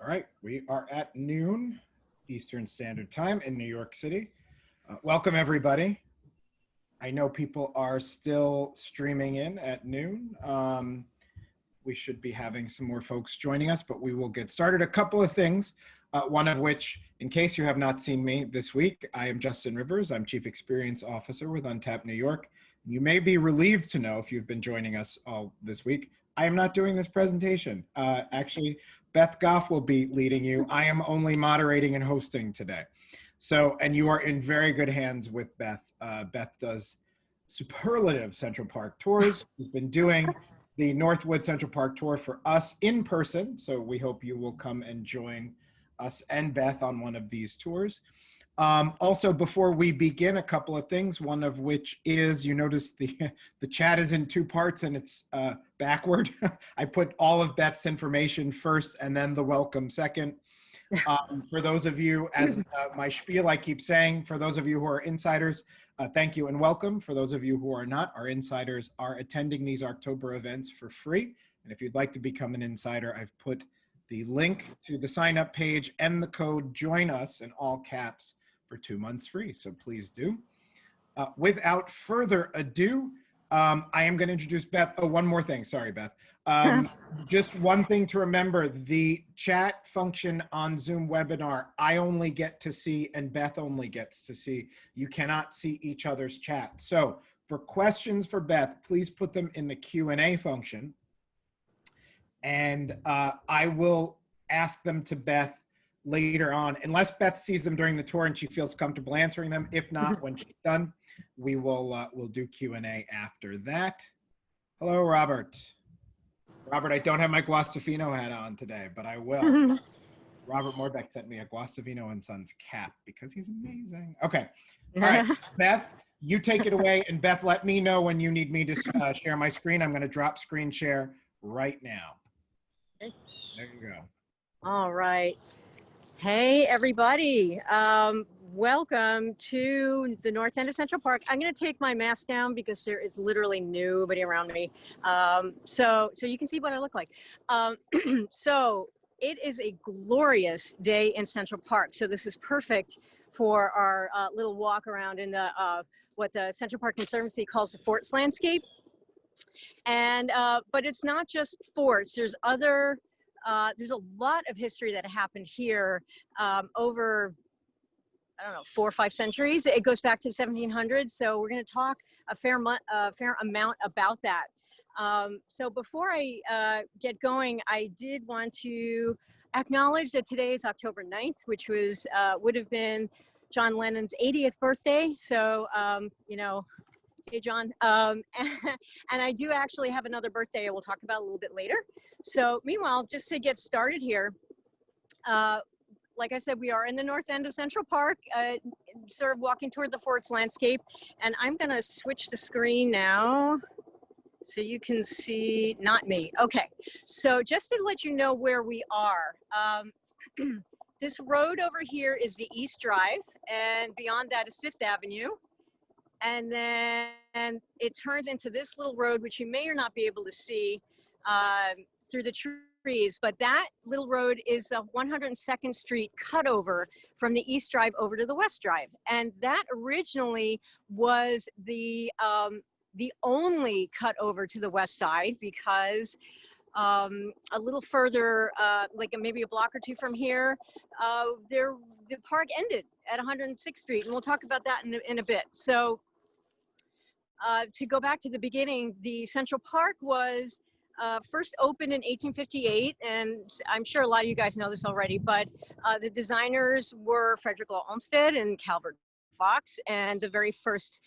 All right, we are at noon Eastern Standard Time in New York City. Welcome, everybody. I know people are still streaming in at noon. We should be having some more folks joining us, but we will get started. A couple of things, one of which, in case you have not seen me this week, I am Justin Rivers. I'm Chief Experience Officer with Untapped New York. You may be relieved to know, if you've been joining us all this week, I am not doing this presentation. Actually, Beth Goff will be leading you. I am only moderating and hosting today. So, and you are in very good hands with Beth. Beth does superlative Central Park tours. She's been doing the Northwood Central Park tour for us in person. So we hope you will come and join us and Beth on one of these tours. Also, before we begin, a couple of things, one of which is, you notice the chat is in two parts and it's backward. I put all of Beth's information first and then the welcome second. For those of you, as my spiel I keep saying, for those of you who are insiders, thank you and welcome. For those of you who are not, our insiders are attending these October events for free. And if you'd like to become an insider, I've put the link to the sign up page and the code JOIN US in all caps for 2 months free. So please do. Without further ado, I am going to introduce Beth. Oh, one more thing. Sorry, Beth. Just one thing to remember, the chat function on Zoom webinar, I only get to see and Beth only gets to see. You cannot see each other's chat. So for questions for Beth, please put them in the Q&A function. And I will ask them to Beth later on, unless Beth sees them during the tour and she feels comfortable answering them. If not, when she's done, we will we'll do Q&A after that. Hello, Robert. Robert, I don't have my Guastavino hat on today, but I will. Robert Morbeck sent me a Guastavino and Sons cap because he's amazing. Okay. All right, Beth, you take it away. And Beth, let me know when you need me to share my screen. I'm going to drop screen share right now. There you go. All right. Hey, everybody. Welcome to the north end of Central Park. I'm going to take my mask down because there is literally nobody around me. So you can see what I look like. So it is a glorious day in Central Park. So this is perfect for our little walk around in the what the Central Park Conservancy calls the forts landscape. And but it's not just forts. There's other there's a lot of history that happened here over, I don't know, 4 or 5 centuries. It goes back to the 1700s. So we're going to talk a fair amount about that. So before I get going, I did want to acknowledge that today is October 9th, which was would have been John Lennon's 80th birthday. So, you know, hey, John. And I do actually have another birthday I will talk about a little bit later. So meanwhile, just to get started here, like I said, we are in the north end of Central Park, sort of walking toward the forts landscape. And I'm going to switch the screen now so you can see, not me. Okay, so just to let you know where we are. This road over here is the East Drive, and beyond that is Fifth Avenue. And then it turns into this little road, which you may or not be able to see through the trees, but that little road is the 102nd Street cutover from the East Drive over to the West Drive. And that originally was the only cutover to the west side, because a little further, like maybe a block or two from here, the park ended at 106th Street, and we'll talk about that in a bit. So to go back to the beginning, the Central Park was first opened in 1858, and I'm sure a lot of you guys know this already, but the designers were Frederick Law Olmsted and Calvert Vaux, and the very first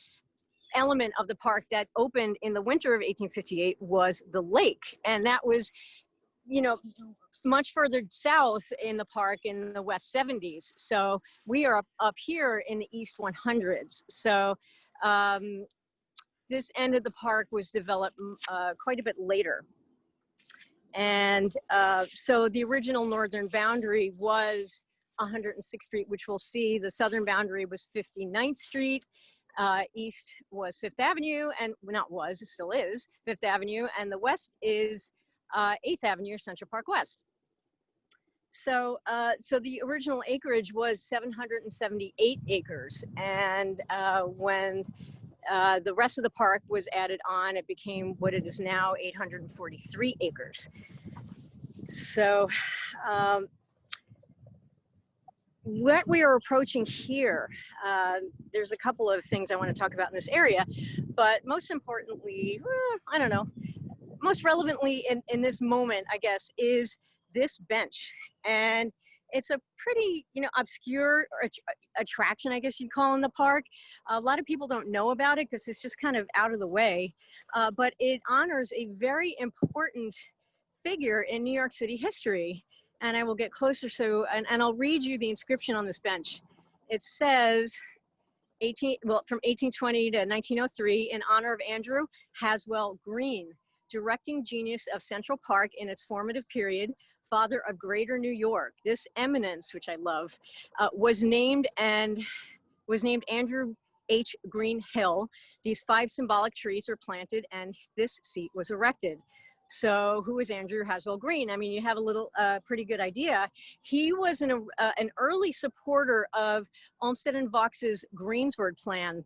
element of the park that opened in the winter of 1858 was the lake. And that was, you know, much further south in the park in the west 70s. So we are up here in the east 100s. So this end of the park was developed quite a bit later. And so the original northern boundary was 106th Street, which we'll see. The southern boundary was 59th Street. East was Fifth Avenue, and not was, it still is, Fifth Avenue, and the west is 8th Avenue, Central Park West. So the original acreage was 778 acres, and when the rest of the park was added on, it became what it is now, 843 acres. So what we are approaching here, there's a couple of things I want to talk about in this area, but most importantly, I don't know, most relevantly in this moment, I guess, is this bench. And it's a pretty, obscure attraction, I guess you'd call, in the park. A lot of people don't know about it because it's just kind of out of the way, but it honors a very important figure in New York City history. And I will get closer, and I'll read you the inscription on this bench. It says, from 1820 to 1903, in honor of Andrew Haswell Green, directing genius of Central Park in its formative period, father of Greater New York. This eminence, which I love, was named Andrew H. Green Hill. These 5 symbolic trees were planted, and this seat was erected. So who is Andrew Haswell Green? I mean, you have a little pretty good idea. He was an early supporter of Olmsted and Vaux's Greensward plan.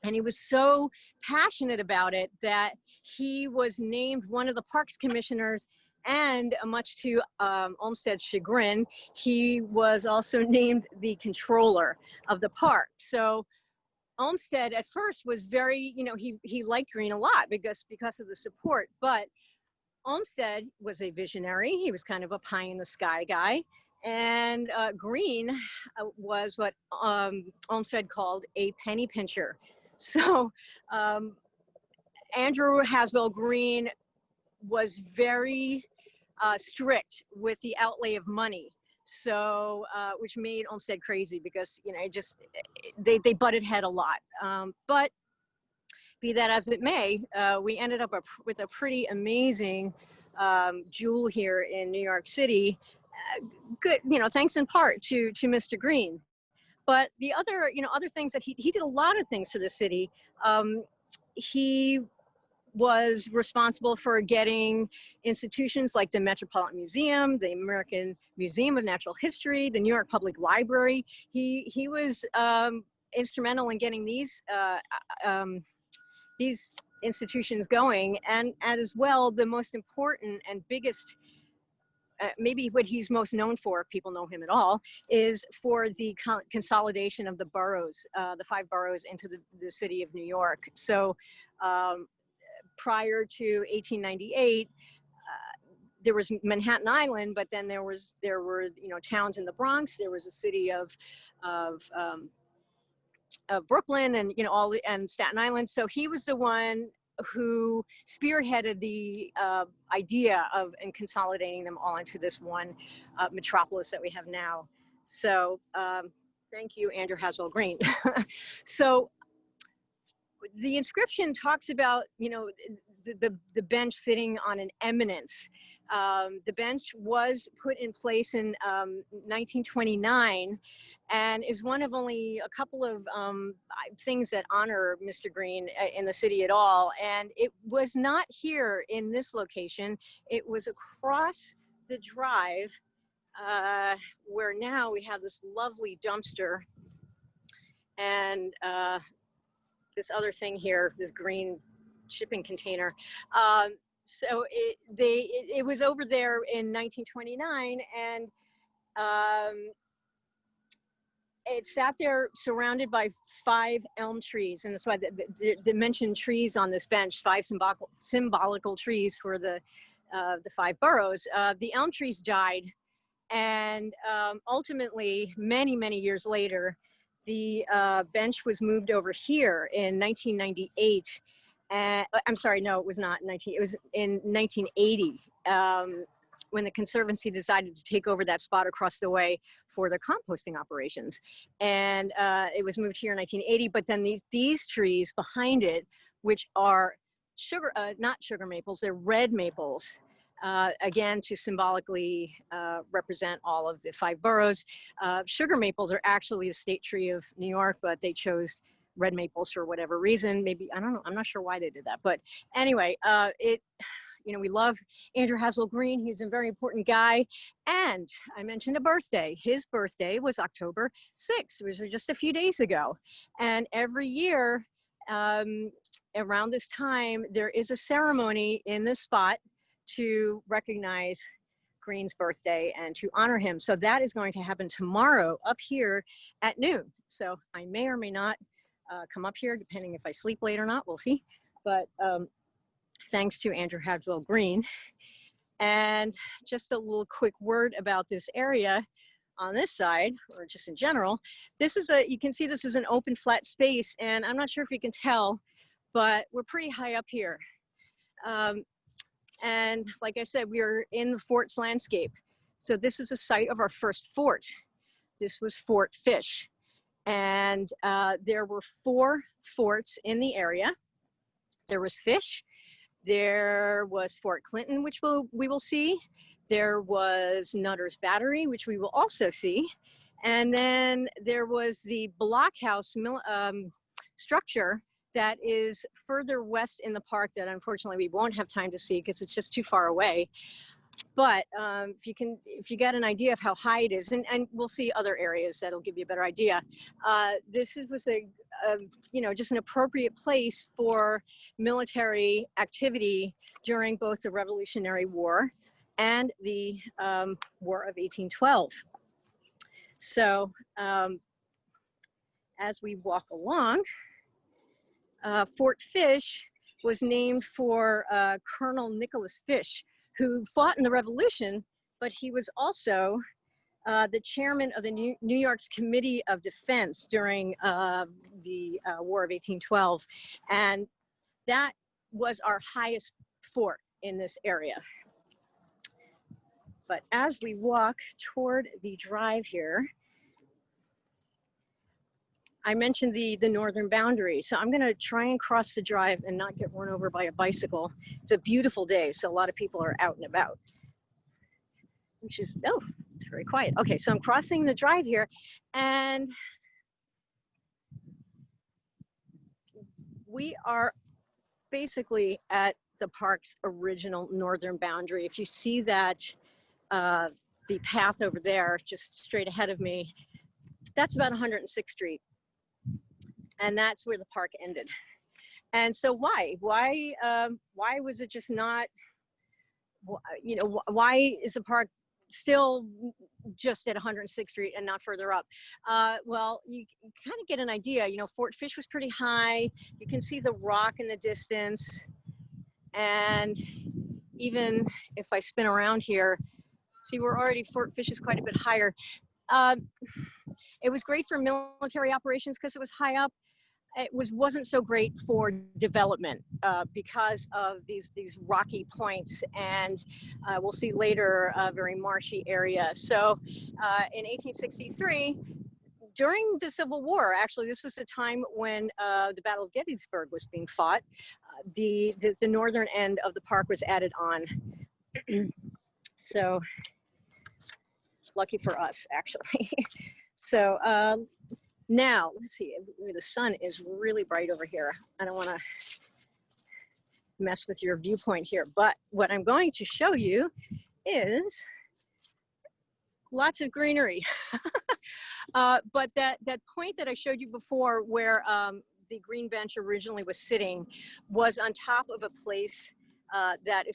And he was so passionate about it that he was named one of the parks commissioners, and much to Olmsted's chagrin, he was also named the controller of the park. So Olmsted at first was very, he liked Green a lot because of the support, but Olmsted was a visionary. He was kind of a pie in the sky guy. And Green was what Olmsted called a penny pincher. So Andrew Haswell Green was very strict with the outlay of money. So, which made Olmsted crazy because, they butted head a lot. But be that as it may, we ended up with a pretty amazing jewel here in New York City. Good, thanks in part to Mr. Green. But the other, other things that he did a lot of things for the city. He was responsible for getting institutions like the Metropolitan Museum, the American Museum of Natural History, the New York Public Library. He was instrumental in getting these institutions going, and as well, the most important and biggest, maybe what he's most known for, if people know him at all, is for the consolidation of the boroughs, the 5 boroughs into the city of New York. So prior to 1898, there was Manhattan Island, but then there were towns in the Bronx. There was a city of Brooklyn, and and Staten Island. So he was the one who spearheaded the idea of consolidating them all into this one metropolis that we have now. So thank you, Andrew Haswell Green. So the inscription talks about the bench sitting on an eminence. The bench was put in place in 1929 and is one of only a couple of things that honor Mr. Green in the city at all. And it was not here in this location. It was across the drive where now we have this lovely dumpster and this other thing here, this green shipping container. So it was over there in 1929, and it sat there surrounded by 5 elm trees. And that's why the mentioned trees on this bench, 5 symbolical trees for the 5 boroughs. The elm trees died, and ultimately, many, many years later, the bench was moved over here in 1998. I'm sorry, no, it was not it was in 1980 when the Conservancy decided to take over that spot across the way for their composting operations. And it was moved here in 1980, but then these trees behind it, which are not sugar maples, they're red maples, again, to symbolically represent all of the 5 boroughs. Sugar maples are actually the state tree of New York, but they chose red maples for whatever reason. Maybe, I don't know, I'm not sure why they did that. But anyway, we love Andrew Haswell Green. He's a very important guy. And I mentioned a birthday. His birthday was October 6th, which was just a few days ago. And every year around this time, there is a ceremony in this spot to recognize Green's birthday and to honor him. So that is going to happen tomorrow up here at noon. So I may or may not come up here, depending if I sleep late or not, we'll see. But thanks to Andrew Haswell Green. And just a little quick word about this area on this side, or just in general. This is you can see this is an open flat space, and I'm not sure if you can tell, but we're pretty high up here. And like I said, we are in the fort's landscape. So this is a site of our first fort. This was Fort Fish. And there were 4 forts in the area. There was Fish. There was Fort Clinton, which we will see. There was Nutter's Battery, which we will also see. And then there was the blockhouse structure that is further west in the park that unfortunately we won't have time to see because it's just too far away. But if you get an idea of how high it is, and we'll see other areas that'll give you a better idea. This was just an appropriate place for military activity during both the Revolutionary War and the War of 1812. So as we walk along, Fort Fish was named for Colonel Nicholas Fish, who fought in the Revolution, but he was also the chairman of the New York's Committee of Defense during the War of 1812. And that was our highest fort in this area. But as we walk toward the drive here, I mentioned the northern boundary. So I'm gonna try and cross the drive and not get run over by a bicycle. It's a beautiful day, so a lot of people are out and about, which is, oh, it's very quiet. Okay, so I'm crossing the drive here, and we are basically at the park's original northern boundary. If you see that, the path over there, just straight ahead of me, that's about 106th Street. And that's where the park ended. And so why was it just not, why is the park still just at 106th Street and not further up? Well, you kind of get an idea. Fort Fish was pretty high. You can see the rock in the distance. And even if I spin around here, see, Fort Fish is quite a bit higher. It was great for military operations because it was high up. It wasn't so great for development because of these rocky points, and we'll see later a very marshy area. So in 1863, during the Civil War, actually, this was the time when the Battle of Gettysburg was being fought. The northern end of the park was added on. So lucky for us, actually. So now, let's see, the sun is really bright over here. I don't want to mess with your viewpoint here, but what I'm going to show you is lots of greenery. But that point that I showed you before where the green bench originally was sitting was on top of a place that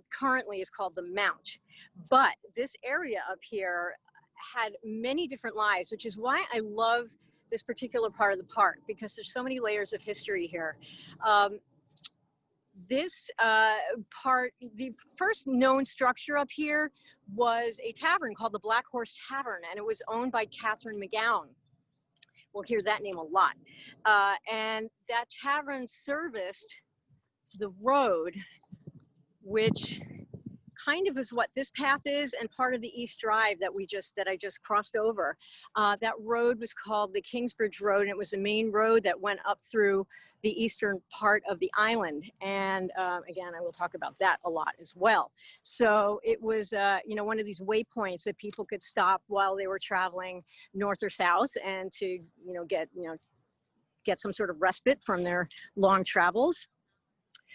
currently is called the Mount. But this area up here had many different lives, which is why I love this particular part of the park, because there's so many layers of history here. This part, the first known structure up here was a tavern called the Black Horse Tavern, and it was owned by Catherine McGowan. We'll hear that name a lot. And that tavern serviced the road, which kind of is what this path is, and part of the East Drive that I just crossed over. That road was called the Kingsbridge Road, and it was the main road that went up through the eastern part of the island. And again, I will talk about that a lot as well. So it was, one of these waypoints that people could stop while they were traveling north or south, and to, get some sort of respite from their long travels.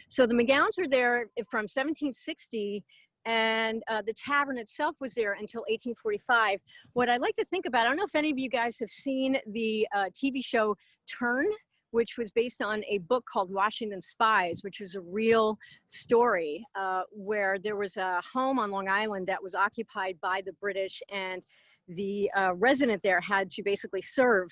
So the McGowns are there from 1760, and the tavern itself was there until 1845. What I like to think about, I don't know if any of you guys have seen the TV show Turn, which was based on a book called Washington Spies, which was a real story where there was a home on Long Island that was occupied by the British, and the resident there had to basically serve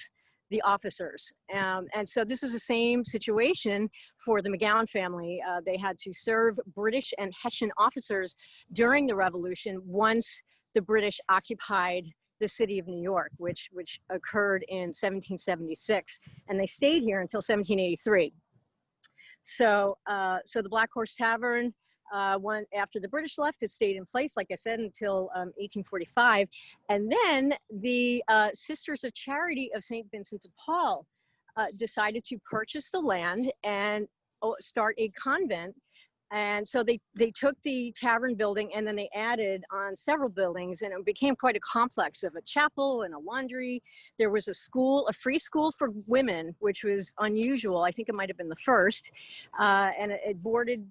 the officers. And so this is the same situation for the McGowan family. They had to serve British and Hessian officers during the Revolution once the British occupied the city of New York, which occurred in 1776. And they stayed here until 1783. So, so the Black Horse Tavern, after the British left, it stayed in place, like I said, until 1845. And then the Sisters of Charity of St. Vincent de Paul decided to purchase the land and start a convent. And so they took the tavern building and then they added on several buildings, and it became quite a complex of a chapel and a laundry. There was a school, a free school for women, which was unusual. I think it might have been the first. And it boarded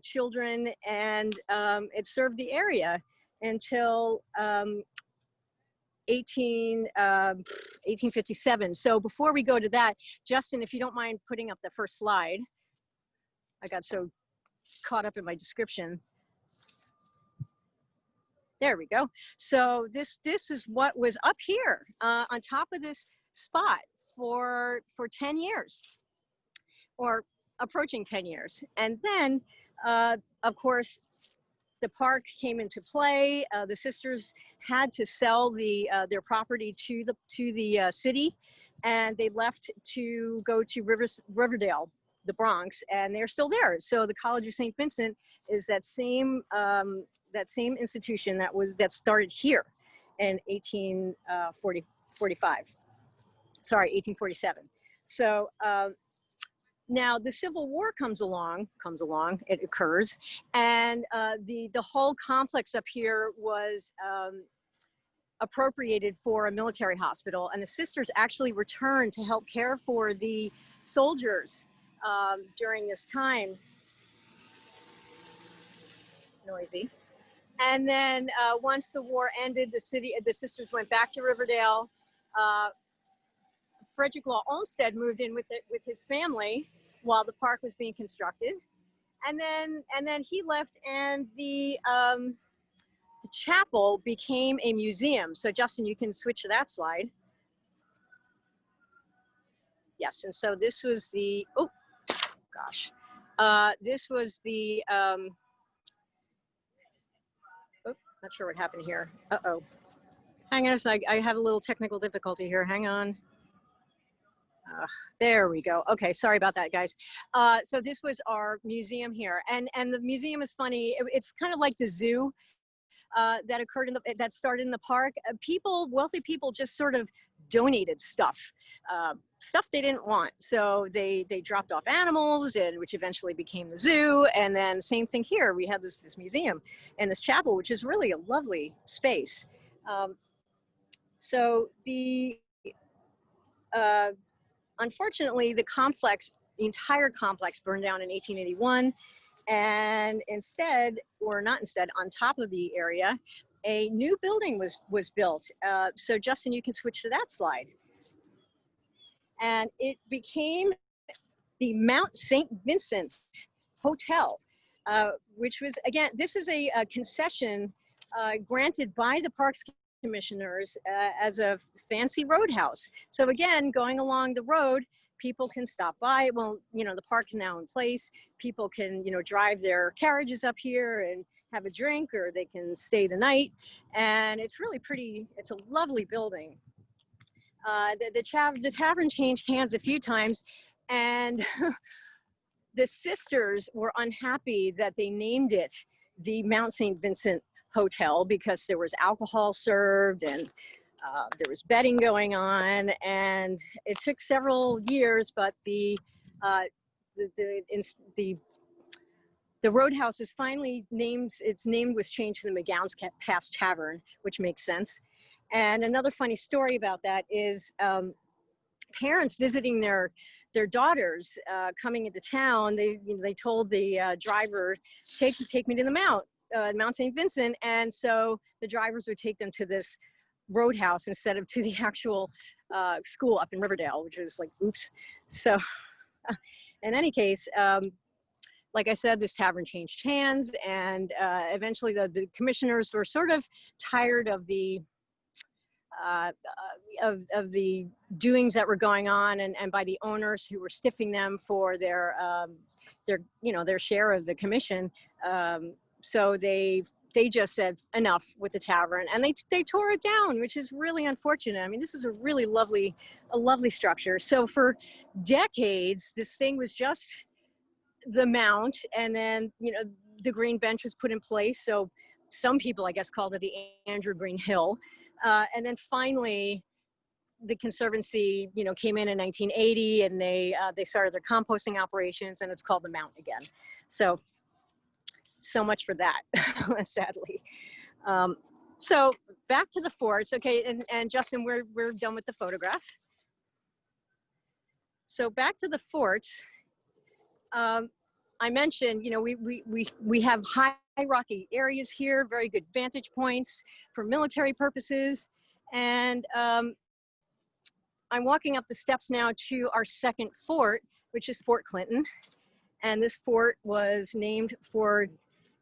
children, and it served the area until 1857. So before we go to that, Justin, if you don't mind putting up the first slide. I got so caught up in my description. There we go. So this is what was up here on top of this spot for 10 years, or approaching 10 years. And then, of course, the park came into play. The sisters had to sell their property to the city, and they left to go to Riverdale, the Bronx, and they're still there. So the College of St. Vincent is that same institution that started here in 1847. So now the Civil War comes along, it occurs, and the whole complex up here was appropriated for a military hospital, and the sisters actually returned to help care for the soldiers during this time. Noisy. And then once the war ended, the sisters went back to Riverdale. Frederick Law Olmsted moved in with his family while the park was being constructed, and then he left, and the chapel became a museum. So Justin, you can switch to that slide. Yes, and so this was the this was the not sure what happened here. Hang on a sec. I have a little technical difficulty here. Hang on. There we go. Okay, sorry about that, guys. So this was our museum here, and the museum is funny. It's kind of like the zoo that occurred that started in the park. Wealthy people just sort of donated stuff they didn't want. So they dropped off animals, and which eventually became the zoo. And then same thing here. We have this museum and this chapel, which is really a lovely space. So unfortunately, the entire complex burned down in 1881. And on top of the area, a new building was built. So Justin, you can switch to that slide. And it became the Mount St. Vincent Hotel, which was, again, this is a concession granted by the Parks Commissioners as a fancy roadhouse. So again, going along the road, people can stop by. Well, the park's now in place. People can, drive their carriages up here and have a drink, or they can stay the night. And it's really pretty. It's a lovely building. The tavern changed hands a few times, and the sisters were unhappy that they named it the Mount St. Vincent Hotel, because there was alcohol served, and there was betting going on, and it took several years, but the roadhouse is finally named. Its name was changed to the McGowan's Pass Tavern, which makes sense. And another funny story about that is parents visiting their their daughters coming into town, they told the driver, take me to the Mount St. Vincent. And so the drivers would take them to this roadhouse instead of to the actual school up in Riverdale, which was like, oops. So in any case, like I said, this tavern changed hands, and eventually the commissioners were sort of tired of the doings that were going on, and by the owners who were stiffing them for their share of the commission. So they just said enough with the tavern, and they tore it down, which is really unfortunate. I mean, this is a really lovely structure. So for decades, this thing was just the Mount, and then the green bench was put in place. So some people, I guess, called it the Andrew Green Hill. And then finally, the Conservancy, came in 1980, and they started their composting operations, and it's called the Mount again. So much for that, sadly. So back to the forts, okay? And Justin, we're done with the photograph. So back to the forts. I mentioned, we have high rocky areas here, very good vantage points for military purposes. And I'm walking up the steps now to our second fort, which is Fort Clinton. And this fort was named for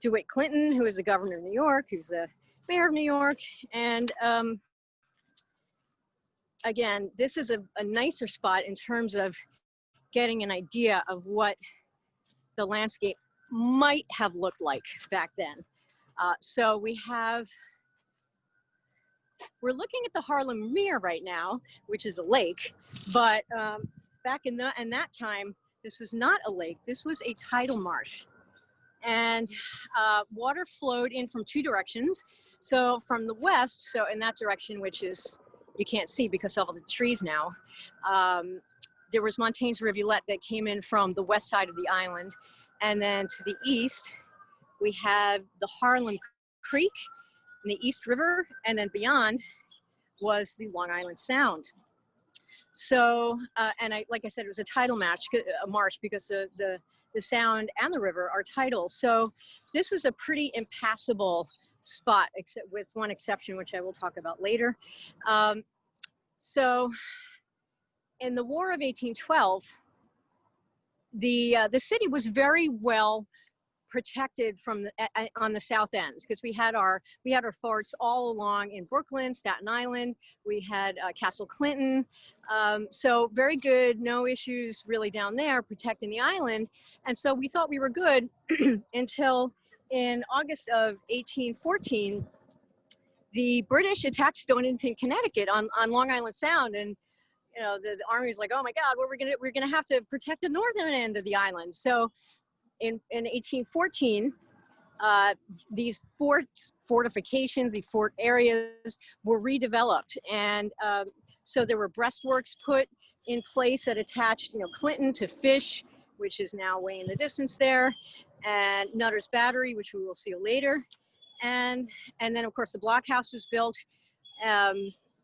DeWitt Clinton, who is the governor of New York, who's the mayor of New York. And again, this is a nicer spot in terms of getting an idea of what the landscape might have looked like back then. So we're looking at the Harlem Mere right now, which is a lake, but back in that time, this was not a lake, this was a tidal marsh. And water flowed in from two directions. So from the west, so in that direction, which is, you can't see because of all the trees now, there was Montaigne's Rivulet that came in from the west side of the island. And then to the east, we have the Harlem Creek and the East River, and then beyond was the Long Island Sound. So, and like I said, it was a tidal marsh because the sound and the river are tidal. So this was a pretty impassable spot, except with one exception, which I will talk about later. So in the War of 1812, the city was very well protected from on the south ends, because we had our forts all along in Brooklyn, Staten Island. We had Castle Clinton, so very good, no issues really down there protecting the island. And so we thought we were good until in August of 1814, the British attacked Stonington, Connecticut on Long Island Sound, and the Army was like, oh my God, well, we're gonna have to protect the northern end of the island. So in 1814, these fortifications, the fort areas were redeveloped. And so there were breastworks put in place that attached, Clinton to Fish, which is now way in the distance there, and Nutter's Battery, which we will see later. And then of course the blockhouse was built.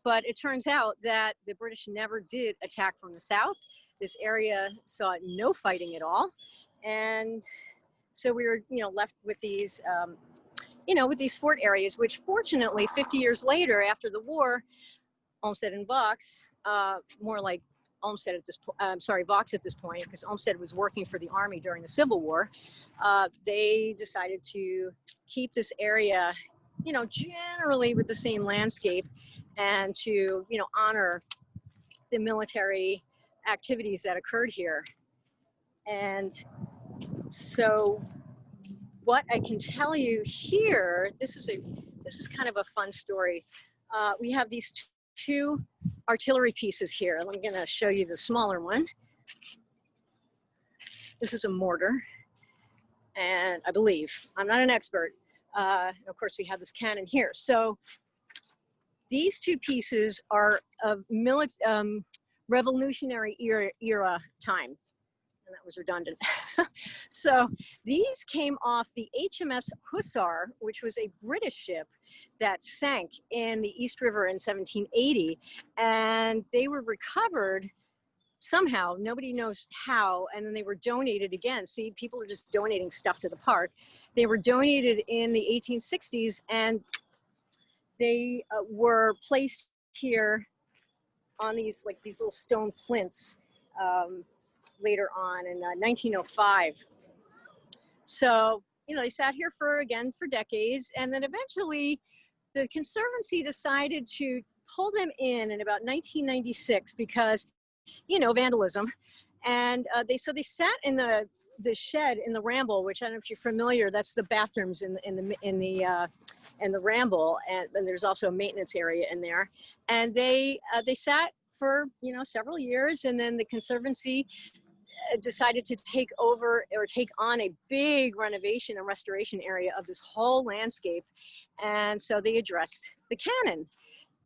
But it turns out that the British never did attack from the south. This area saw no fighting at all. And so we were, left with these, with these fort areas, which fortunately 50 years later, after the war, Olmsted and Vaux, more like Olmsted at this point, Vaux at this point, because Olmsted was working for the Army during the Civil War, they decided to keep this area, generally with the same landscape, and to, honor the military activities that occurred here. And so what I can tell you here, this is kind of a fun story. We have these two artillery pieces here. I'm going to show you the smaller one. This is a mortar, and I believe, I'm not an expert. Of course, we have this cannon here. So these two pieces are of Revolutionary era time, and that was redundant. So these came off the HMS Hussar, which was a British ship that sank in the East River in 1780, and they were recovered somehow, nobody knows how, and then they were donated again. See, people are just donating stuff to the park. They were donated in the 1860s, and they were placed here on these little stone plinths later on in 1905. So, they sat here for decades, and then eventually the Conservancy decided to pull them in about 1996 because, vandalism. And they sat in the shed in the Ramble, which I don't know if you're familiar. That's the bathrooms in the Ramble, and there's also a maintenance area in there. And they sat for several years, and then the Conservancy decided to take on a big renovation and restoration area of this whole landscape. And so they addressed the cannon.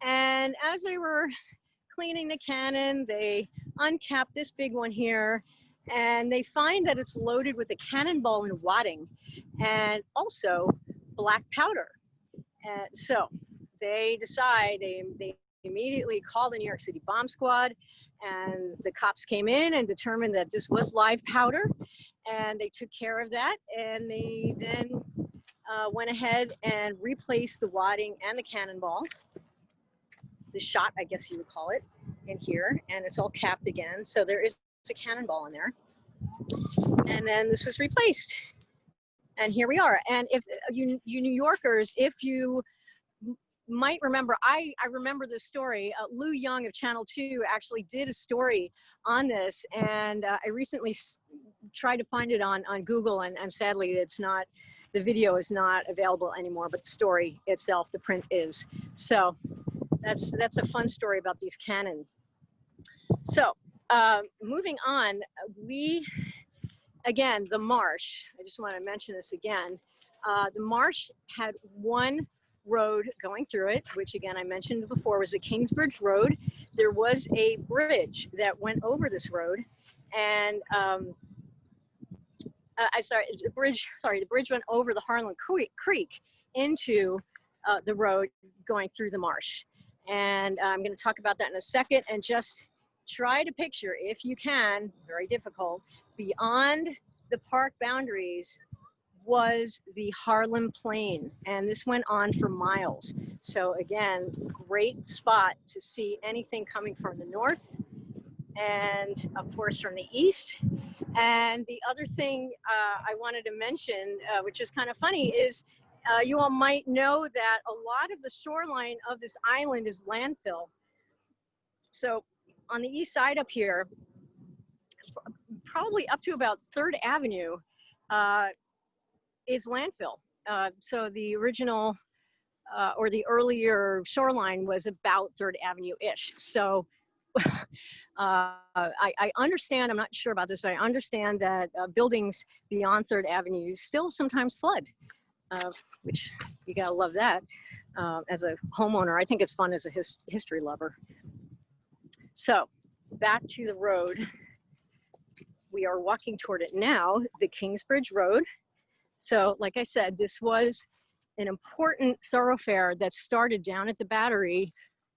And as they were cleaning the cannon, they uncapped this big one here, and they find that it's loaded with a cannonball and wadding and also black powder. And so they decide, they immediately called the New York City bomb squad, and the cops came in and determined that this was live powder, and they took care of that. And they then went ahead and replaced the wadding and the cannonball, the shot, I guess you would call it, in here, and it's all capped again. So there is a cannonball in there. And then this was replaced. And here we are. And if you New Yorkers, if you might remember, I remember this story. Lou Young of Channel 2 actually did a story on this, and I recently tried to find it on Google, and sadly it's not, the video is not available anymore, but the story itself, the print is. So that's a fun story about these cannon. So moving on, again, the marsh, I just want to mention this again. The marsh had one road going through it, which again I mentioned before was the Kingsbridge Road. There was a bridge that went over this road, and the bridge went over the Harlan Creek into the road going through the marsh. And I'm going to talk about that in a second, and just try to picture, if you can, very difficult, beyond the park boundaries was the Harlem Plain, and this went on for miles. So again, great spot to see anything coming from the north and of course from the east. And the other thing I wanted to mention, which is kind of funny, is you all might know that a lot of the shoreline of this island is landfill. So on the east side up here, probably up to about 3rd Avenue, is landfill. So the original or the earlier shoreline was about 3rd Avenue-ish. So I understand, I'm not sure about this, but I understand that buildings beyond 3rd Avenue still sometimes flood, which you gotta love that as a homeowner. I think it's fun as a history lover. So back to the road. We are walking toward it now, the Kingsbridge Road. So like I said, this was an important thoroughfare that started down at the Battery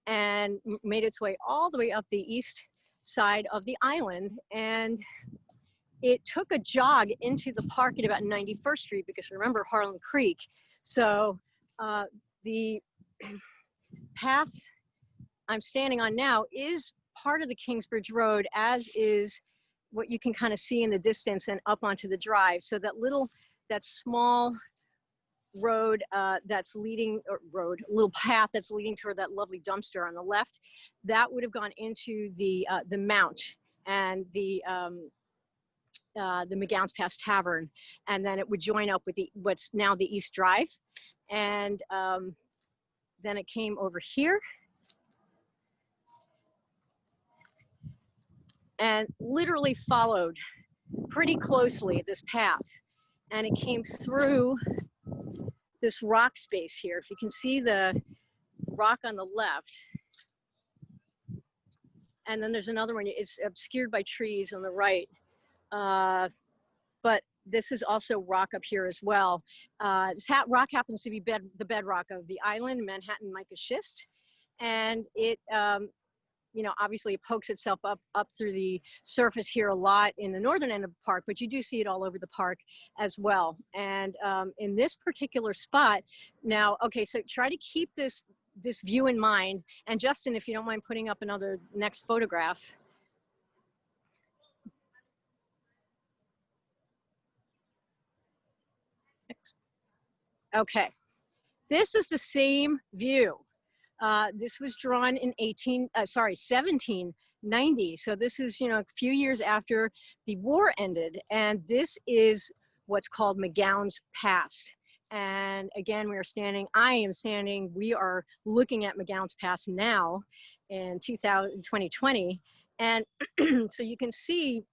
and made its way all the way up the east side of the island. And it took a jog into the park at about 91st Street, because remember Harlan Creek. So the path I'm standing on now is part of the Kingsbridge Road, as is what you can kind of see in the distance and up onto the drive. So that small road that's leading, little path that's leading toward that lovely dumpster on the left, that would have gone into the Mount and the McGowan's Pass Tavern, and then it would join up with what's now the East Drive, and then it came over here and literally followed pretty closely this path, and it came through this rock space here. If you can see the rock on the left, and then there's another one, it's obscured by trees on the right, but this is also rock up here as well. This rock happens to be the bedrock of the island, Manhattan mica schist, and it you know, obviously it pokes itself up through the surface here a lot in the northern end of the park, but you do see it all over the park as well. And in this particular spot now, okay, so try to keep this view in mind. And Justin, if you don't mind putting up another next photograph. Okay, this is the same view. This was drawn in 1790. So this is, you know, a few years after the war ended. And this is what's called McGowan's Pass. And again, we are looking at McGowan's Pass now in 2020. And so you can see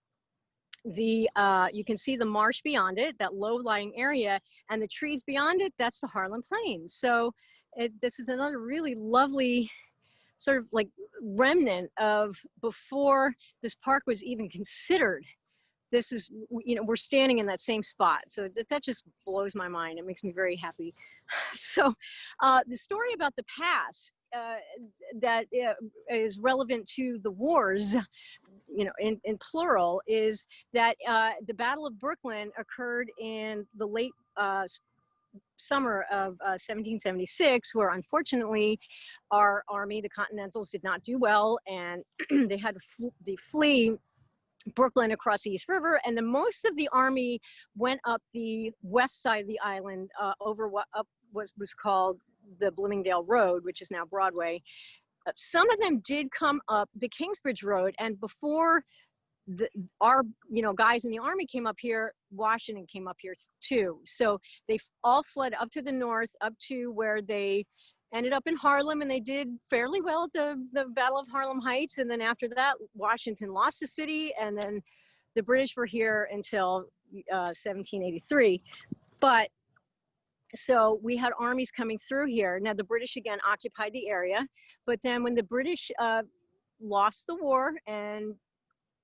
the marsh beyond it, that low-lying area, and the trees beyond it, that's the Harlem Plains. So this is another really lovely sort of like remnant of before this park was even considered. This is, you know, we're standing in that same spot. So that just blows my mind. It makes me very happy. So the story about the pass that is relevant to the wars, you know, in plural, is that the Battle of Brooklyn occurred in the late summer of 1776, where unfortunately our army, the Continentals, did not do well, and they had to flee Brooklyn across the East River, and most of the army went up the west side of the island over what was called the Bloomingdale Road, which is now Broadway. Some of them did come up the Kingsbridge Road, and before our, you know, guys in the army came up here, Washington came up here too. So they all fled up to the north, up to where they ended up in Harlem, and they did fairly well at the Battle of Harlem Heights. And then after that, Washington lost the city, and then the British were here until 1783. But so we had armies coming through here. Now the British again occupied the area, but then when the British lost the war and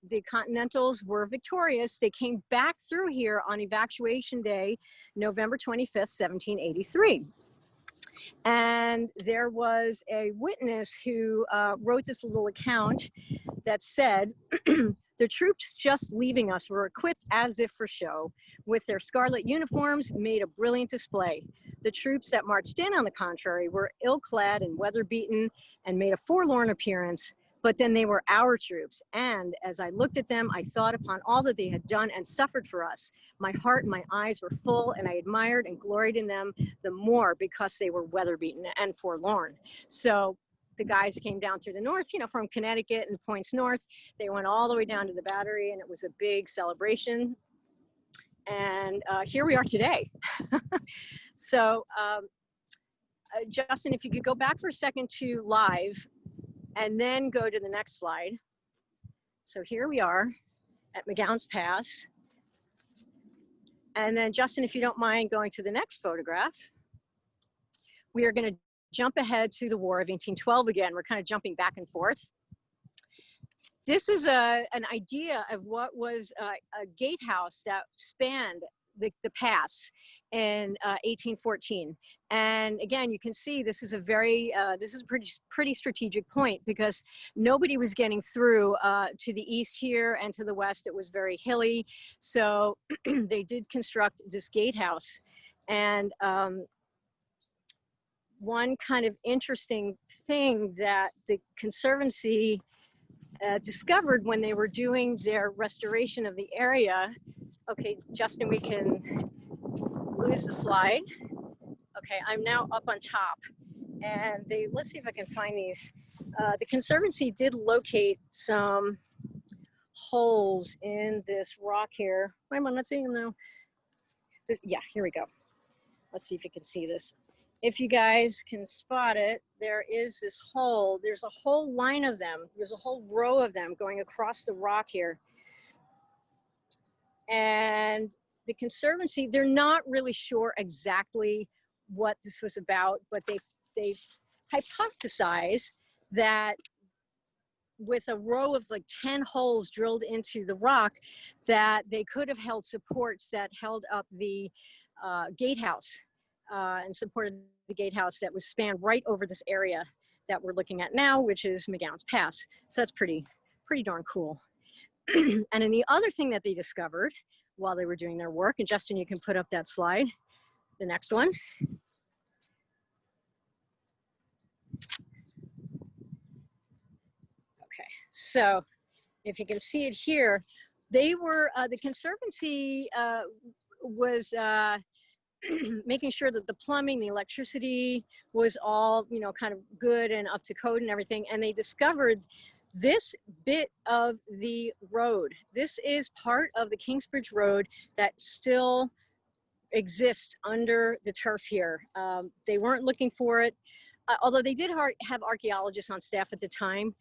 the Continentals were victorious, they came back through here on Evacuation Day, November 25th, 1783. And there was a witness who wrote this little account that said, the troops just leaving us were equipped as if for show. With their scarlet uniforms, made a brilliant display. The troops that marched in, on the contrary, were ill-clad and weather-beaten and made a forlorn appearance. But then they were our troops, and as I looked at them, I thought upon all that they had done and suffered for us. My heart and my eyes were full, and I admired and gloried in them the more because they were weather-beaten and forlorn. So the guys came down through the north, you know, from Connecticut and points north. They went all the way down to the Battery, and it was a big celebration. And here we are today. So Justin, if you could go back for a second to live, and then go to the next slide. So here we are at McGowan's Pass. And then Justin, if you don't mind going to the next photograph, we are going to jump ahead to the War of 1812 again. We're kind of jumping back and forth. This is an idea of what was a gatehouse that spanned the pass in 1814. And again, you can see this is a very, this is a pretty strategic point, because nobody was getting through to the east here, and to the west it was very hilly. So they did construct this gatehouse. And one kind of interesting thing that the Conservancy discovered when they were doing their restoration of the area. Okay, Justin, we can lose the slide. Okay, I'm now up on top, and let's see if I can find these. The Conservancy did locate some holes in this rock here. Wait, I'm not seeing them now. Yeah, here we go. Let's see if you can see this. If you guys can spot it, there is this hole. There's a whole line of them. There's a whole row of them going across the rock here. And the Conservancy, they're not really sure exactly what this was about, but they hypothesized that with a row of like 10 holes drilled into the rock, that they could have held supports that held up the gatehouse and supported the gatehouse that was spanned right over this area. that we're looking at now, which is McGowan's Pass. So that's pretty darn cool. And then the other thing that they discovered while they were doing their work, and Justin, you can put up that slide, the next one. Okay, so if you can see it here, they were, the Conservancy was making sure that the plumbing, the electricity was all, you know, kind of good and up to code and everything. And they discovered this bit of the road. This is part of the Kingsbridge Road that still exists under the turf here. They weren't looking for it. Although they did have archaeologists on staff at the time.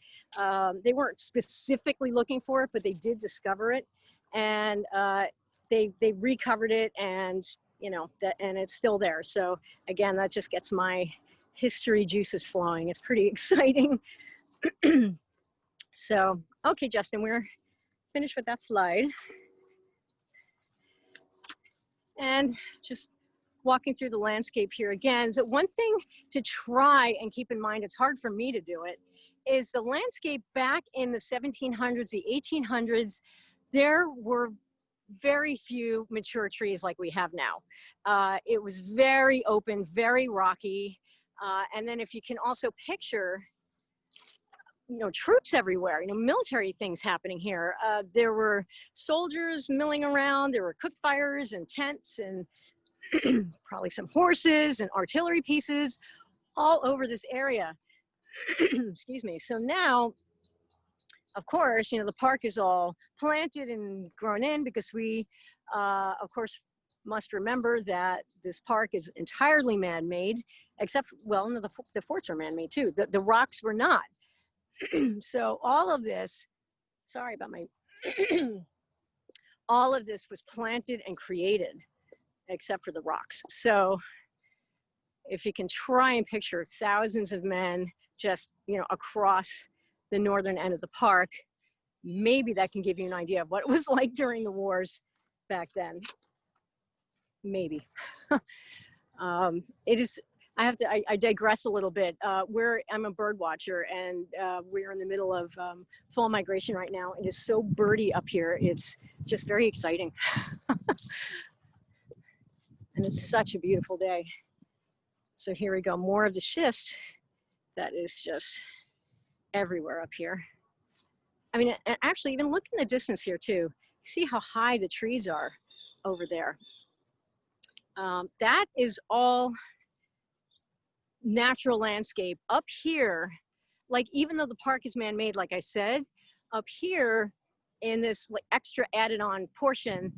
They weren't specifically looking for it, but they did discover it. And they recovered it, and you know, and it's still there. So again, that just gets my history juices flowing. It's pretty exciting. So, okay, Justin, we're finished with that slide. And just walking through the landscape here again. So one thing to try and keep in mind, it's hard for me to do it, is the landscape back in the 1700s, the 1800s, there were very few mature trees like we have now. It was very open, very rocky. And then if you can also picture, you know, troops everywhere, you know, military things happening here. There were soldiers milling around, there were cook fires and tents and probably some horses and artillery pieces all over this area. Excuse me. So now, of course, you know, the park is all planted and grown in because we, of course, must remember that this park is entirely man-made, except, well, no, the forts are man-made too. The rocks were not. So all of this, sorry about my, all of this was planted and created, except for the rocks. So if you can try and picture thousands of men just, you know, across the northern end of the park, maybe that can give you an idea of what it was like during the wars back then. Maybe. It is, I digress a little bit. I'm a bird watcher, and we're in the middle of fall migration right now. It is so birdie up here. It's just very exciting. And it's such a beautiful day. So here we go, more of the schist that is just everywhere up here. I mean, actually, even look in the distance here too. See how high the trees are over there. That is all natural landscape. Up here, like even though the park is man-made, like I said, up here in this like extra added on portion,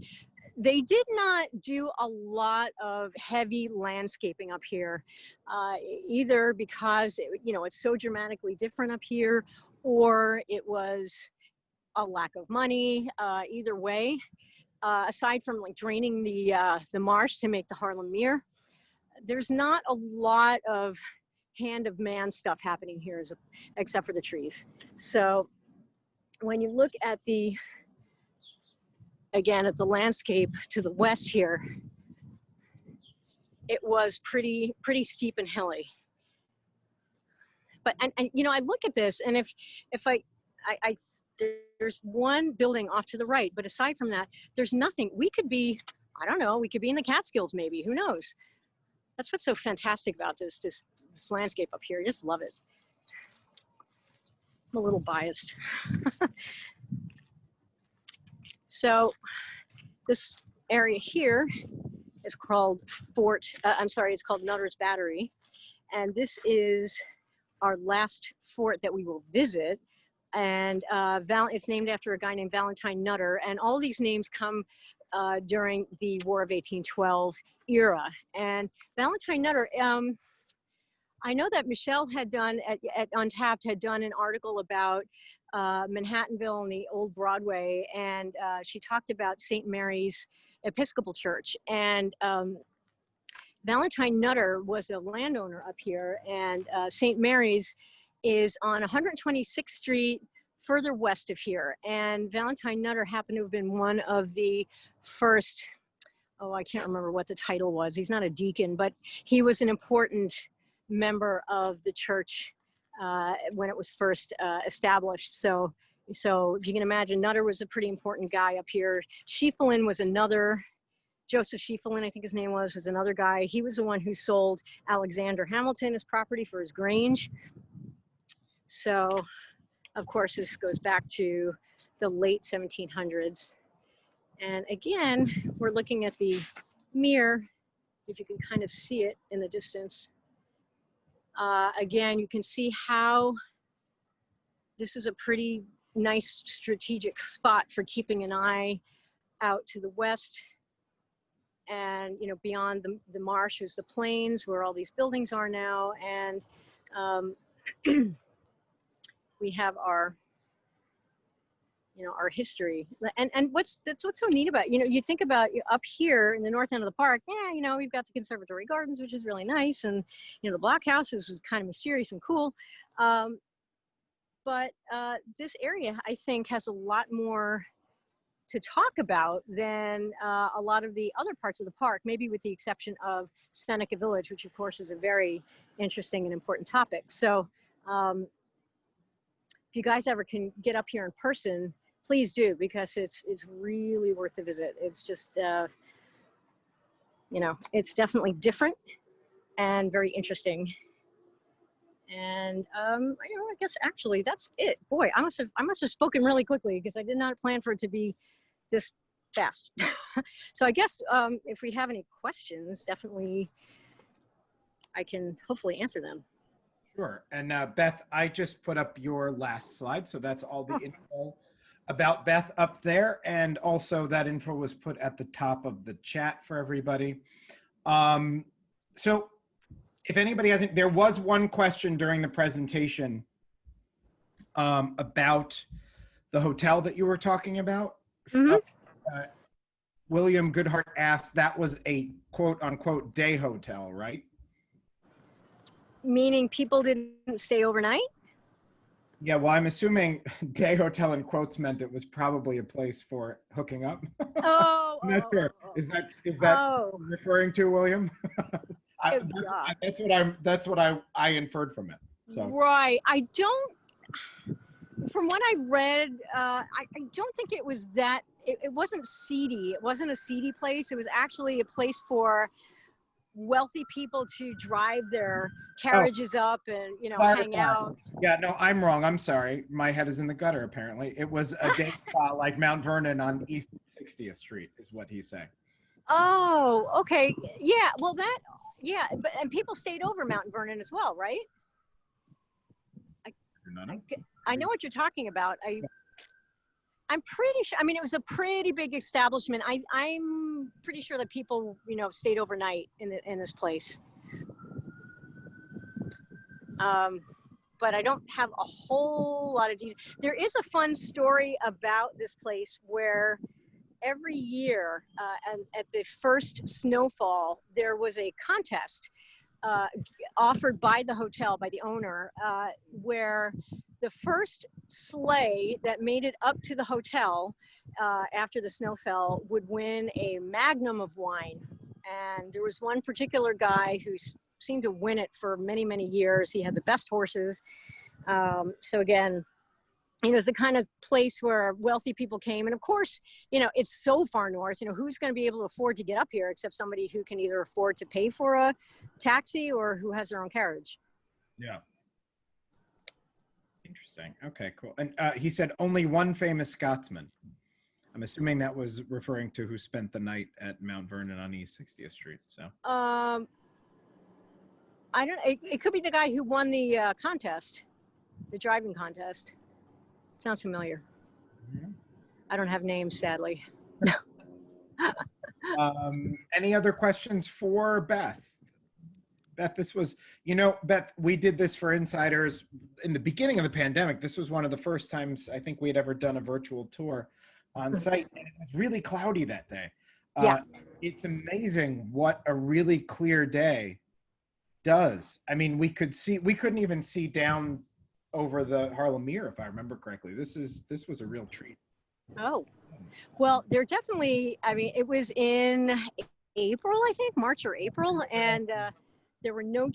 they did not do a lot of heavy landscaping up here, either because you know, it's so dramatically different up here, or it was a lack of money. Either way, aside from like draining the marsh to make the Harlem Mere, there's not a lot of hand of man stuff happening here, except for the trees. So when you look at the, again, at the landscape to the west here, it was pretty steep and hilly. But, and you know, I look at this, and if there's one building off to the right, but aside from that, there's nothing. We could be, I don't know, we could be in the Catskills maybe, who knows? That's what's so fantastic about this landscape up here. I just love it. I'm a little biased. So this area here is called it's called Nutter's Battery. And this is our last fort that we will visit. And it's named after a guy named Valentine Nutter. And all these names come during the War of 1812 era. And Valentine Nutter, I know that Michelle had done, at Untapped, had done an article about Manhattanville and the old Broadway. And she talked about St. Mary's Episcopal Church. And Valentine Nutter was a landowner up here. And St. Mary's is on 126th Street, further west of here. And Valentine Nutter happened to have been one of the first, oh, I can't remember what the title was. He's not a deacon, but he was an important member of the church when it was first established. So if you can imagine, Nutter was a pretty important guy up here. Schieffelin was another, Joseph Schieffelin, I think his name was another guy. He was the one who sold Alexander Hamilton his property for his grange. So, of course, this goes back to the late 1700s. And again, we're looking at the Mere, if you can kind of see it in the distance. Again, you can see how this is a pretty nice strategic spot for keeping an eye out to the west. And, you know, beyond the marsh is the plains where all these buildings are now. And we have our, you know, our history. And what's so neat about, you know, you think about up here in the north end of the park, yeah, you know, we've got the Conservatory Gardens, which is really nice. And, you know, the blockhouses was kind of mysterious and cool. But this area, I think, has a lot more to talk about than a lot of the other parts of the park, maybe with the exception of Seneca Village, which of course is a very interesting and important topic. So if you guys ever can get up here in person, please do, because it's really worth a visit. It's just, you know, it's definitely different and very interesting. And you know, I guess actually that's it. Boy, I must have spoken really quickly because I did not plan for it to be this fast. So I guess if we have any questions, definitely I can hopefully answer them. Sure. And Beth, I just put up your last slide, so that's all the info about Beth up there, and also that info was put at the top of the chat for everybody. So if anybody hasn't, there was one question during the presentation about the hotel that you were talking about. Mm-hmm. William Goodhart asked, that was a quote unquote day hotel, right? Meaning people didn't stay overnight? Yeah, well, I'm assuming day hotel in quotes meant it was probably a place for hooking up. Oh, I'm not sure. Is that referring to, William? That's what I inferred from it. So. Right. I don't, from what I read, I don't think it was that, it wasn't seedy. It wasn't a seedy place. It was actually a place for wealthy people to drive their carriages up and, you know, hang out. Yeah, no, I'm wrong. I'm sorry. My head is in the gutter, apparently. It was a day spa like Mount Vernon on East 60th Street is what he's saying. Oh, okay. Yeah, well yeah, and people stayed over Mount Vernon as well, right? I know what you're talking about. I'm pretty sure, I mean, it was a pretty big establishment. I'm pretty sure that people, you know, stayed overnight in this place. But I don't have a whole lot of details. There is a fun story about this place where every year at the first snowfall, there was a contest offered by the hotel, by the owner, where the first sleigh that made it up to the hotel after the snow fell would win a magnum of wine. And there was one particular guy who seemed to win it for many, many years. He had the best horses. So again, you know, it's the kind of place where wealthy people came. And of course, you know, it's so far north, you know, who's going to be able to afford to get up here except somebody who can either afford to pay for a taxi or who has their own carriage. Yeah. Interesting. Okay, cool. And he said only one famous Scotsman. I'm assuming that was referring to who spent the night at Mount Vernon on East 60th Street. So. I don't. It could be the guy who won the contest, the driving contest. Sounds familiar. Mm-hmm. I don't have names, sadly. Any other questions for Beth? Beth, this was, you know, Beth, we did this for Insiders in the beginning of the pandemic. This was one of the first times I think we had ever done a virtual tour on site, and it was really cloudy that day. Yeah. It's amazing what a really clear day does. I mean, we couldn't even see down over the Harlem Mere, if I remember correctly. This was a real treat. Oh, well, there definitely, I mean, it was in April, I think, March or April. And There were no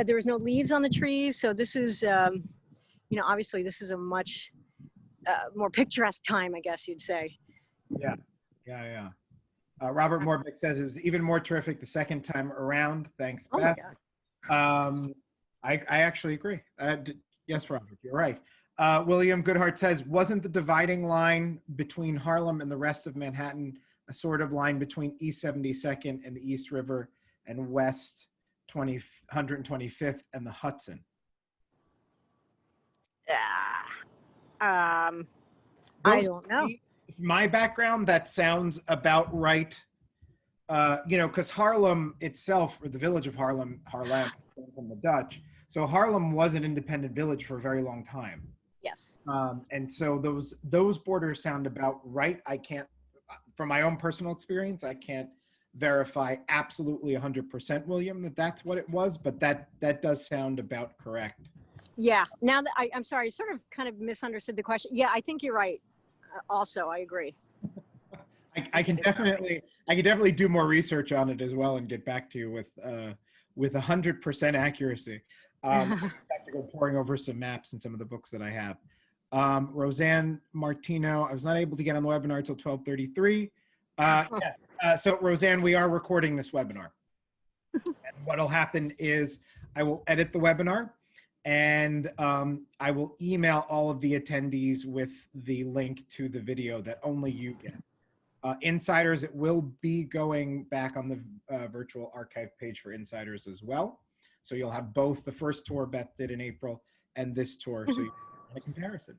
there was no leaves on the trees. So this is, obviously this is a much more picturesque time, I guess you'd say. Yeah, yeah. Robert Morbeck says it was even more terrific the second time around. Thanks, Oh my Beth. God. I actually agree. Yes, Robert, you're right. William Goodhart says, wasn't the dividing line between Harlem and the rest of Manhattan a sort of line between East 72nd and the East River and West 125th and the Hudson? I don't know. My background, that sounds about right. Because Harlem itself, or the village of Harlem from the Dutch. So Harlem was an independent village for a very long time. Yes. And so those borders sound about right. I can't, from my own personal experience, I can't verify absolutely 100%, William, that that's what it was, but that does sound about correct. Yeah. Now that I'm sorry, I sort of kind of misunderstood the question. Yeah, I think you're right. Also, I agree. I can definitely do more research on it as well and get back to you with 100% accuracy. I have to go pouring over some maps and some of the books that I have. Roseanne Martino, I was not able to get on the webinar until 12:33. So Roseanne, we are recording this webinar. And what'll happen is I will edit the webinar and I will email all of the attendees with the link to the video that only you get. Insiders, it will be going back on the virtual archive page for Insiders as well. So you'll have both the first tour Beth did in April and this tour, so you have a comparison.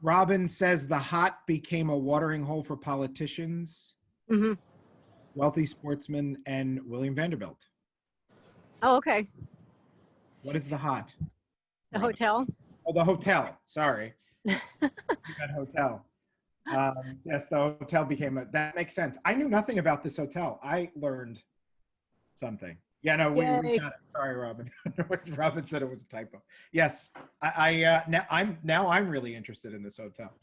Robin says the hot became a watering hole for politicians, wealthy sportsmen, and William Vanderbilt. Oh, okay. What is the hot? The hotel? Oh, the hotel. Sorry. That hotel. Yes, the hotel became that makes sense. I knew nothing about this hotel. I learned something. Yeah, no, we got it. Sorry, Robin. Robin said it was a typo. Yes, now I'm really interested in this hotel.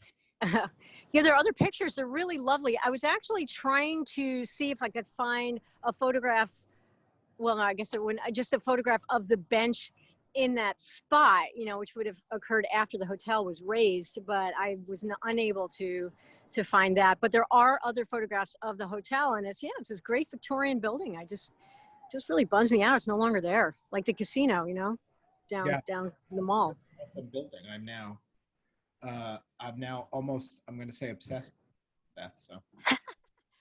Yeah, there are other pictures. They're really lovely. I was actually trying to see if I could find a photograph. Well, no, I guess it wouldn't. Just a photograph of the bench in that spot, which would have occurred after the hotel was raised, but I was unable to find that. But there are other photographs of the hotel, and it's this great Victorian building. Just really bums me out. It's no longer there, like the casino, down the mall. Awesome building. I'm now almost, I'm going to say obsessed with that. So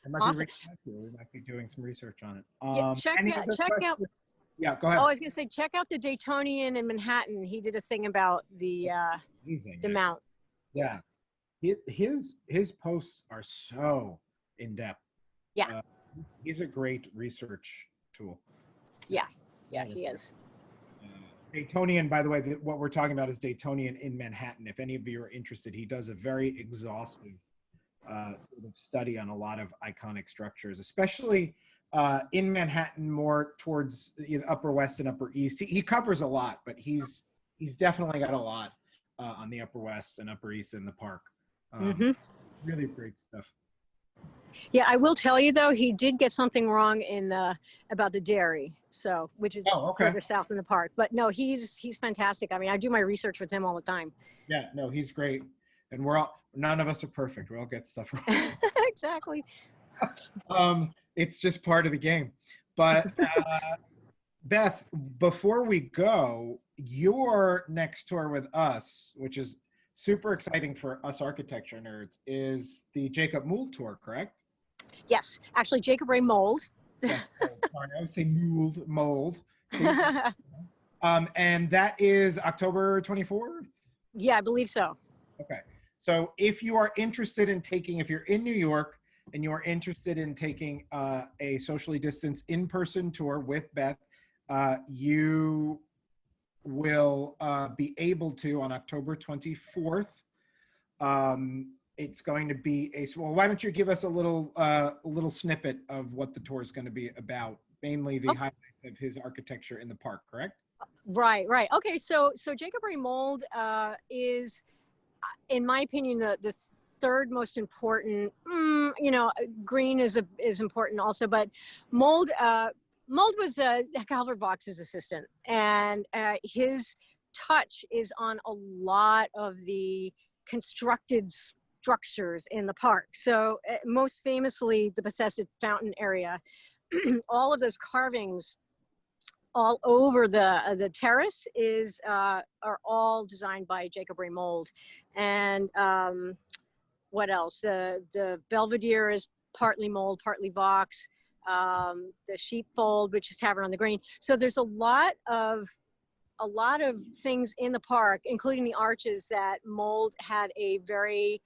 I might be doing some research on it. Check out. Yeah, go ahead. Oh, I was going to say, check out the Daytonian in Manhattan. He did a thing about the Mount. Yeah, his posts are so in depth. Yeah, he's a great research tool. Yeah, he is. Daytonian, by the way, what we're talking about is Daytonian in Manhattan. If any of you are interested, he does a very exhaustive sort of study on a lot of iconic structures, especially in Manhattan, more towards the Upper West and Upper East. He covers a lot, but he's definitely got a lot on the Upper West and Upper East in the park. Really great stuff. Yeah, I will tell you though, he did get something wrong about the dairy, which is further south in the park. But no, he's fantastic. I mean, I do my research with him all the time. Yeah, no, he's great, and none of us are perfect. We all get stuff wrong. Exactly. It's just part of the game. But Beth, before we go, your next tour with us, which is super exciting for us architecture nerds, is the Jacob Mould tour, correct? Yes, actually, Jacob Ray Mould. Yes, sorry, I would say Mould. And that is October 24th? Yeah, I believe so. Okay. So if you are interested in if you're in New York and you are interested in taking a socially distanced in-person tour with Beth, you will be able to on October 24th. It's going to be well, why don't you give us a little snippet of what the tour is going to be about, mainly the highlights of his architecture in the park, correct? Right. Okay, so Jacob Ray Mould is, in my opinion, the third most important. Green is important also, but Mould Mold was Calvert Vaux's assistant, and his touch is on a lot of the constructed structures in the park. So most famously, the Bethesda Fountain area, all of those carvings all over the terrace are all designed by Jacob Ray Mold. And what else? The Belvedere is partly Mold, partly Vaux. The Sheepfold, which is Tavern on the Green. So there's a lot of things in the park, including the arches, that Mold had a very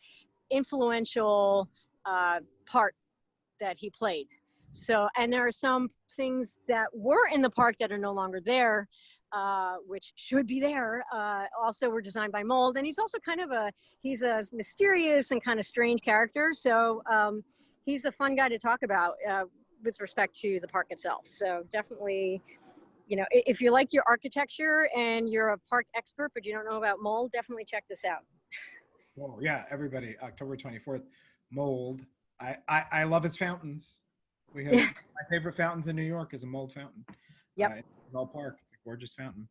influential part that he played. So, and there are some things that were in the park that are no longer there, which should be there. Also were designed by Mold, and he's also kind of he's a mysterious and kind of strange character. So he's a fun guy to talk about with respect to the park itself. So definitely, you know, if you like your architecture and you're a park expert, but you don't know about Mold, definitely check this out. Well, yeah, everybody, October 24th, Mold. I love his fountains. We have my favorite fountains in New York is a Mold fountain. Yep. Bell Park. It's a gorgeous fountain.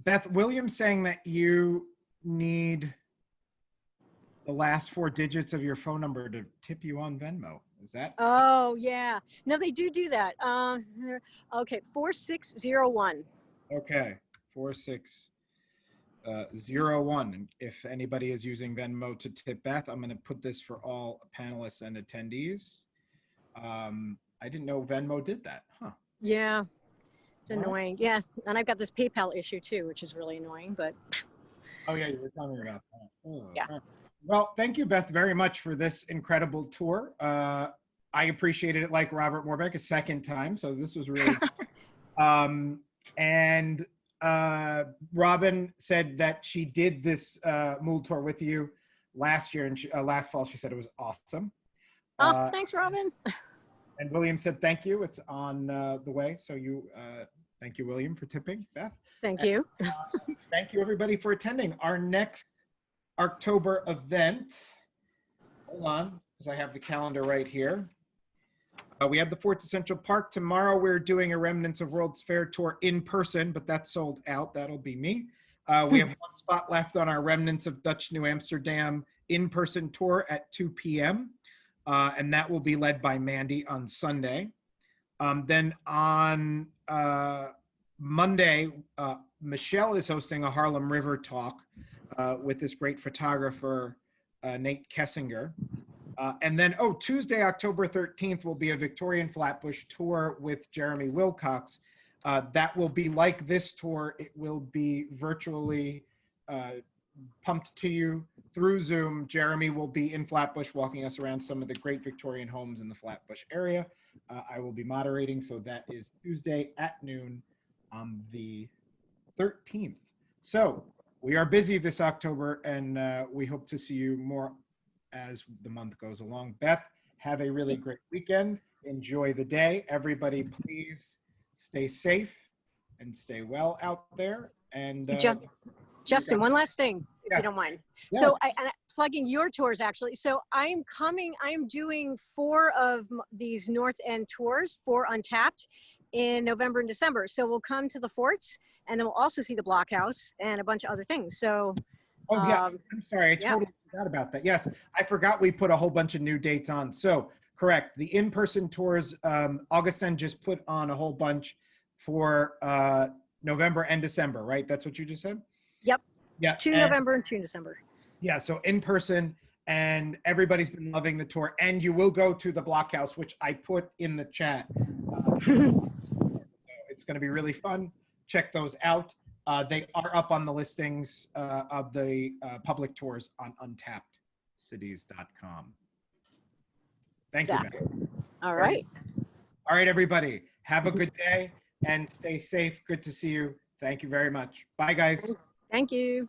Beth, William's saying that you need the last 4 digits of your phone number to tip you on Venmo. Is that? Oh, yeah. No, they do that. Okay, 4601. Okay, 4601. And if anybody is using Venmo to tip Beth, I'm going to put this for all panelists and attendees. I didn't know Venmo did that. Huh. Yeah, it's annoying. Yeah, and I've got this PayPal issue too, which is really annoying, but. Oh, yeah, you were telling me about that. Oh, yeah. Well, thank you, Beth, very much for this incredible tour. I appreciated it like Robert Morbeck a second time, so this was really and Robin said that she did this Mold tour with you last year, and last fall she said it was awesome. Oh, thanks, Robin. And William said thank you. It's on the way, so thank you, William, for tipping Beth. Thank you. Thank you, everybody, for attending. Our next October event, hold on, because I have the calendar right here. We have the Forts of Central Park. Tomorrow we're doing a Remnants of World's Fair tour in person, but that's sold out. That'll be me. We have 1 spot left on our Remnants of Dutch New Amsterdam in-person tour at 2 p.m. And that will be led by Mandy on Sunday. Then on Monday, Michelle is hosting a Harlem River talk with this great photographer, Nate Kessinger. And then, Tuesday, October 13th will be a Victorian Flatbush tour with Jeremy Wilcox. That will be like this tour. It will be virtually pumped to you through Zoom. Jeremy will be in Flatbush walking us around some of the great Victorian homes in the Flatbush area. I will be moderating, so that is Tuesday at noon on the 13th. So we are busy this October, and we hope to see you more as the month goes along. Beth, have a really great weekend. Enjoy the day. Everybody, please stay safe and stay well out there. And Justin, one last thing, if you don't mind. Yeah. So I'm plugging your tours, actually. So I'm doing 4 of these North End tours, 4 Untapped, in November and December. So we'll come to the forts, and then we'll also see the Blockhouse and a bunch of other things. So. Oh, yeah. I'm sorry. I totally forgot about that. Yes, I forgot we put a whole bunch of new dates on. So, correct. The in-person tours, Augustin just put on a whole bunch for November and December, right? That's what you just said? Yep. Yeah. 2 November and 2 December. Yeah, so in person, and everybody's been loving the tour. And you will go to the Blockhouse, which I put in the chat. It's going to be really fun. Check those out. They are up on the listings of the public tours on untappedcities.com. Thank you, Ben. All right. All right, everybody. Have a good day and stay safe. Good to see you. Thank you very much. Bye, guys. Thank you.